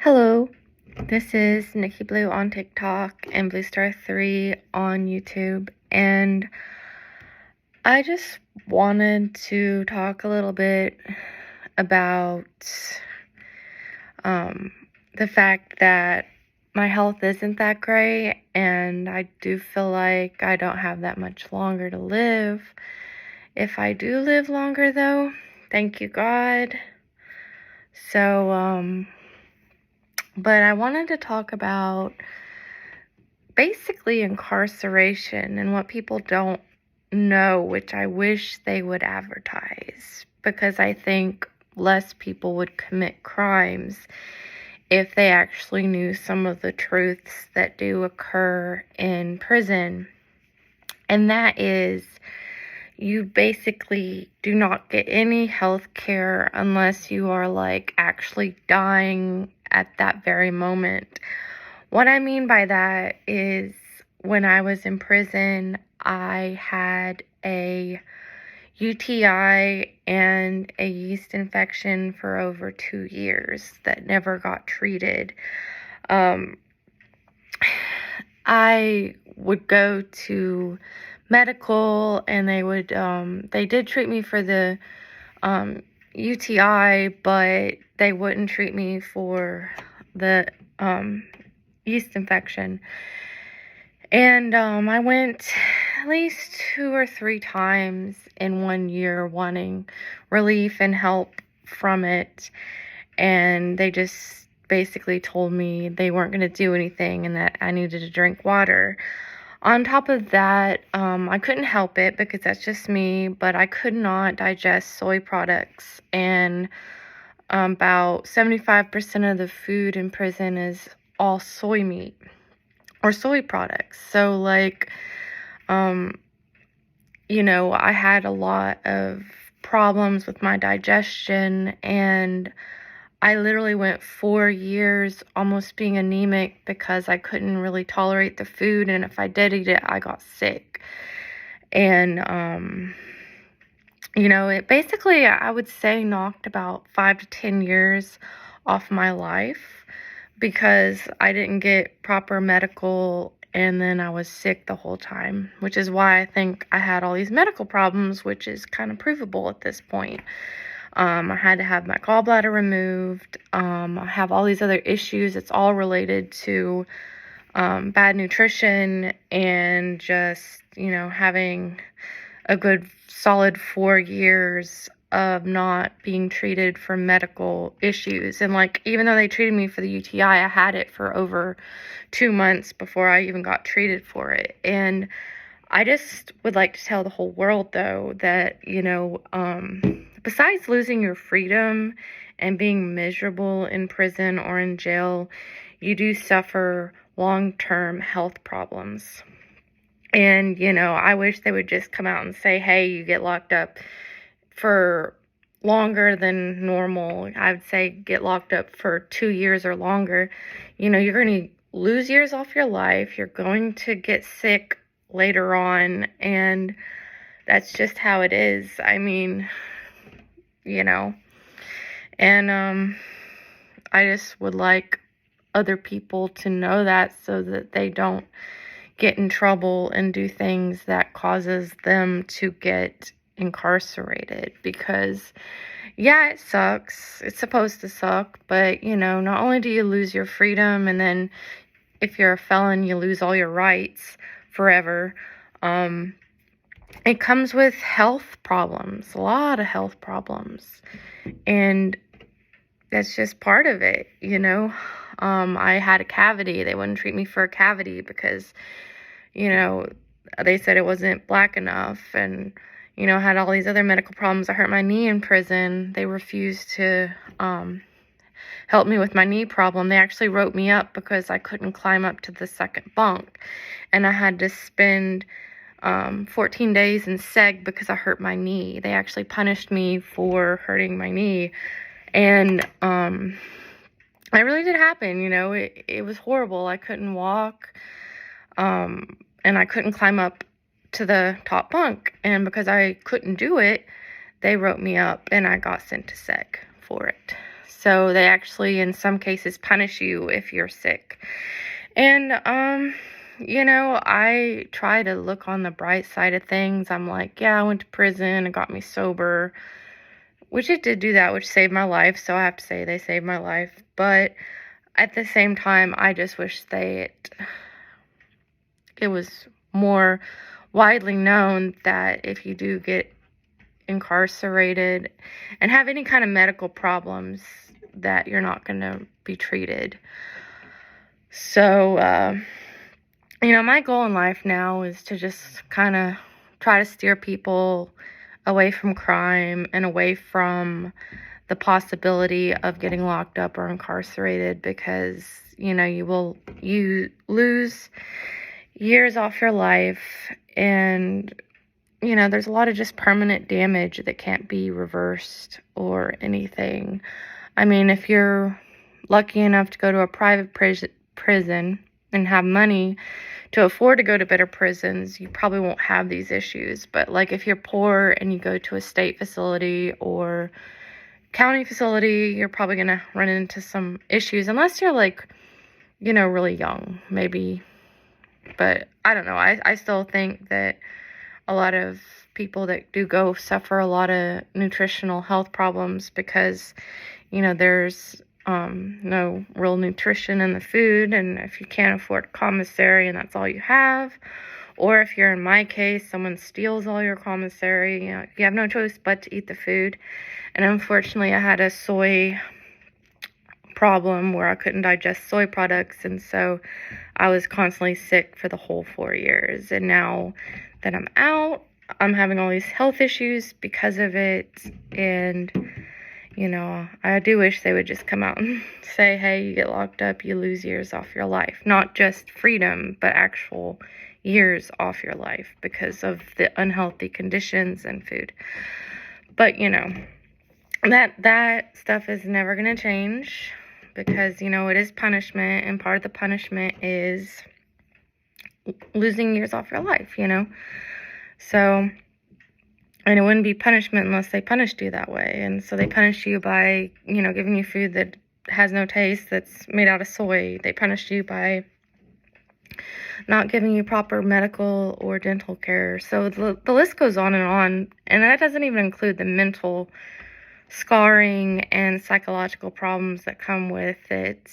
Hello, this is Nikki Blue on TikTok and Blue Star 3 on YouTube, and I just wanted to talk a little bit about the fact that my health isn't that great, and I do feel like I don't have that much longer to live. If I do live longer, though, thank you, God. But I wanted to talk about basically incarceration and what people don't know, which I wish they would advertise, because I think less people would commit crimes if they actually knew some of the truths that do occur in prison. And that is, you basically do not get any health care unless you are actually dying at that very moment. What I mean by that is, when I was in prison, I had a UTI and a yeast infection for over 2 years that never got treated. I would go to medical, and they did treat me for the UTI, but they wouldn't treat me for the yeast infection. And I went at least 2 or 3 times in 1 year wanting relief and help from it, and they just basically told me they weren't going to do anything and that I needed to drink water. On top of that, I couldn't help it because that's just me, but I could not digest soy products, and about 75% of the food in prison is all soy meat or soy products. So I had a lot of problems with my digestion, and I literally went 4 years almost being anemic because I couldn't really tolerate the food, and if I did eat it, I got sick. And it basically, I would say, knocked about 5 to 10 years off my life because I didn't get proper medical, and then I was sick the whole time, which is why I think I had all these medical problems, which is kind of provable at this point. I had to have my gallbladder removed. I have all these other issues. It's all related to bad nutrition and just, having a good solid 4 years of not being treated for medical issues. And even though they treated me for the UTI, I had it for over 2 months before I even got treated for it. And I just would like to tell the whole world, though, that, besides losing your freedom and being miserable in prison or in jail, you do suffer long-term health problems. And, I wish they would just come out and say, hey, you get locked up for longer than normal. I would say get locked up for 2 years or longer. You're going to lose years off your life. You're going to get sick later on, and that's just how it is. I mean, and I just would like other people to know that, so that they don't get in trouble and do things that causes them to get incarcerated. Because yeah, it sucks. It's supposed to suck, but not only do you lose your freedom, and then if you're a felon, you lose all your rights forever. It comes with health problems, a lot of health problems, and that's just part of it. I had a cavity. They wouldn't treat me for a cavity because, they said it wasn't black enough, and, I had all these other medical problems. I hurt my knee in prison. They refused to help me with my knee problem. They actually wrote me up because I couldn't climb up to the second bunk, and I had to spend 14 days in seg because I hurt my knee. They actually punished me for hurting my knee, and it really did happen. It was horrible. I couldn't walk, and I couldn't climb up to the top bunk, and because I couldn't do it, they wrote me up, and I got sent to seg for it. So they actually, in some cases, punish you if you're sick. And, I try to look on the bright side of things. I'm like, yeah, I went to prison, it got me sober, which it did do that, which saved my life. So I have to say they saved my life. But at the same time, I just wish it was more widely known that if you do get incarcerated and have any kind of medical problems, that you're not going to be treated. So, my goal in life now is to just kind of try to steer people away from crime and away from the possibility of getting locked up or incarcerated, because, you lose years off your life, and there's a lot of just permanent damage that can't be reversed or anything. I mean, if you're lucky enough to go to a private prison and have money to afford to go to better prisons, you probably won't have these issues. But like if you're poor and you go to a state facility or county facility, you're probably going to run into some issues, unless you're like, really young, maybe. But I don't know. I still think that a lot of people that do go suffer a lot of nutritional health problems because, there's no real nutrition in the food. And if you can't afford commissary and that's all you have, or if you're in my case, someone steals all your commissary, you have no choice but to eat the food. And unfortunately, I had a soy problem where I couldn't digest soy products, and so I was constantly sick for the whole 4 years. And now that I'm out, I'm having all these health issues because of it. And I do wish they would just come out and say, hey, you get locked up, you lose years off your life. Not just freedom, but actual years off your life because of the unhealthy conditions and food. But that stuff is never going to change, because it is punishment, and part of the punishment is losing years off your life. So, and it wouldn't be punishment unless they punished you that way. And so they punish you by giving you food that has no taste, that's made out of soy. They punish you by not giving you proper medical or dental care. So the list goes on, and that doesn't even include the mental scarring and psychological problems that come with it.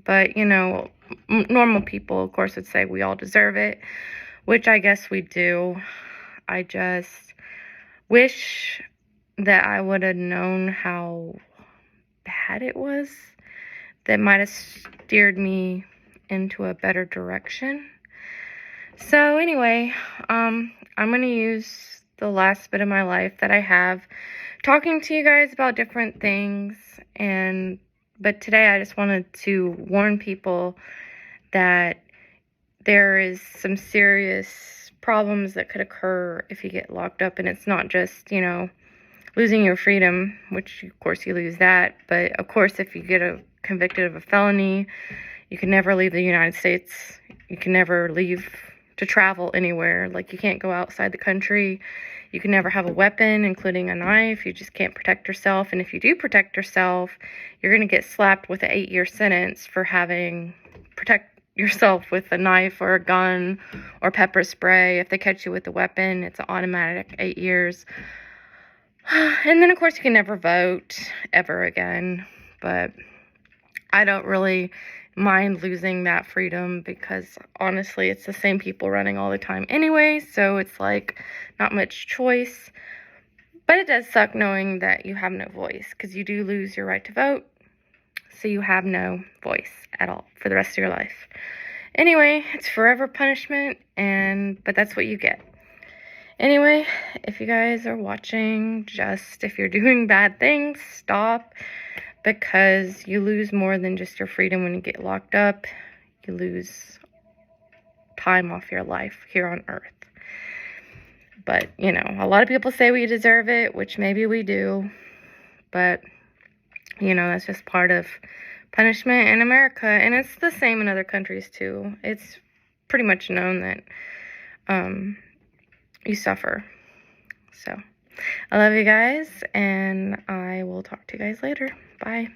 But normal people, of course, would say we all deserve it, which I guess we do. I just wish that I would have known how bad it was. That might have steered me into a better direction. So anyway, I'm going to use the last bit of my life that I have talking to you guys about different things. But today I just wanted to warn people that there is some serious problems that could occur if you get locked up. And it's not just, losing your freedom, which of course you lose that. But of course, if you get convicted of a felony, you can never leave the United States. You can never leave to travel anywhere. Like, you can't go outside the country. You can never have a weapon, including a knife. You just can't protect yourself. And if you do protect yourself, you're going to get slapped with an 8-year sentence for protect yourself with a knife or a gun or pepper spray. If they catch you with a weapon, it's an automatic 8 years. And then, of course, you can never vote ever again. But I don't really mind losing that freedom, because honestly, it's the same people running all the time anyway, so it's like not much choice. But it does suck knowing that you have no voice, because you do lose your right to vote, so you have no voice at all for the rest of your life. Anyway, it's forever punishment, but that's what you get. Anyway, if you guys are watching, if you're doing bad things, stop. Because you lose more than just your freedom when you get locked up. You lose time off your life here on earth. But, a lot of people say we deserve it, which maybe we do. But, that's just part of punishment in America. And it's the same in other countries, too. It's pretty much known that you suffer. So, I love you guys, and I will talk to you guys later. Bye.